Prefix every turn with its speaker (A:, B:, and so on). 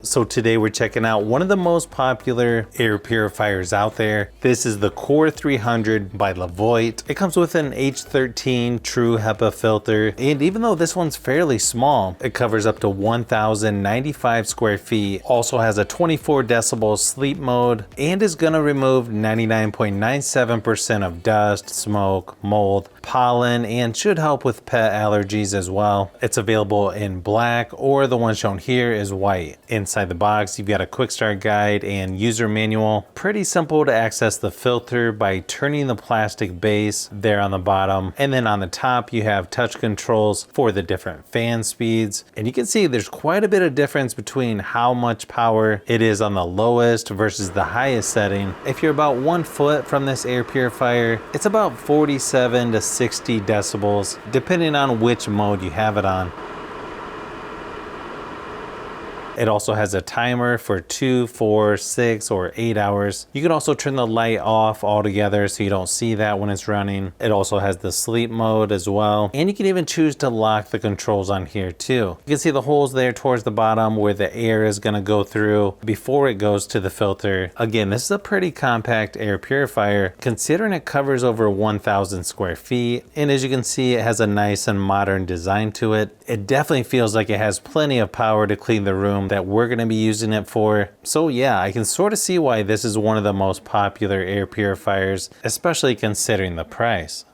A: So today we're checking out one of the most popular air purifiers out there. This is the Core 300 by Levoit. It comes with an H13 true HEPA filter, and even though this one's fairly small, it covers up to 1,095 square feet, also has a 24 decibel sleep mode, and is gonna remove 99.97% of dust, smoke, mold, pollen, and should help with pet allergies as well. It's available in black, or the one shown here is white. Inside the box, you've got a quick start guide and user manual. Pretty simple to access the filter by turning the plastic base there on the bottom. And then on the top, you have touch controls for the different fan speeds. And you can see there's quite a bit of difference between how much power it is on the lowest versus the highest setting. If you're about 1 foot from this air purifier, it's about 47 to 60 decibels, depending on which mode you have it on. It also has a timer for 2, 4, 6, or 8 hours. You can also turn the light off altogether so you don't see that when it's running. It also has the sleep mode as well. And you can even choose to lock the controls on here too. You can see the holes there towards the bottom where the air is gonna go through before it goes to the filter. Again, this is a pretty compact air purifier considering it covers over 1,000 square feet. And as you can see, it has a nice and modern design to it. It definitely feels like it has plenty of power to clean the room that we're going to be using it for. So yeah, I can sort of see why this is one of the most popular air purifiers, especially considering the price.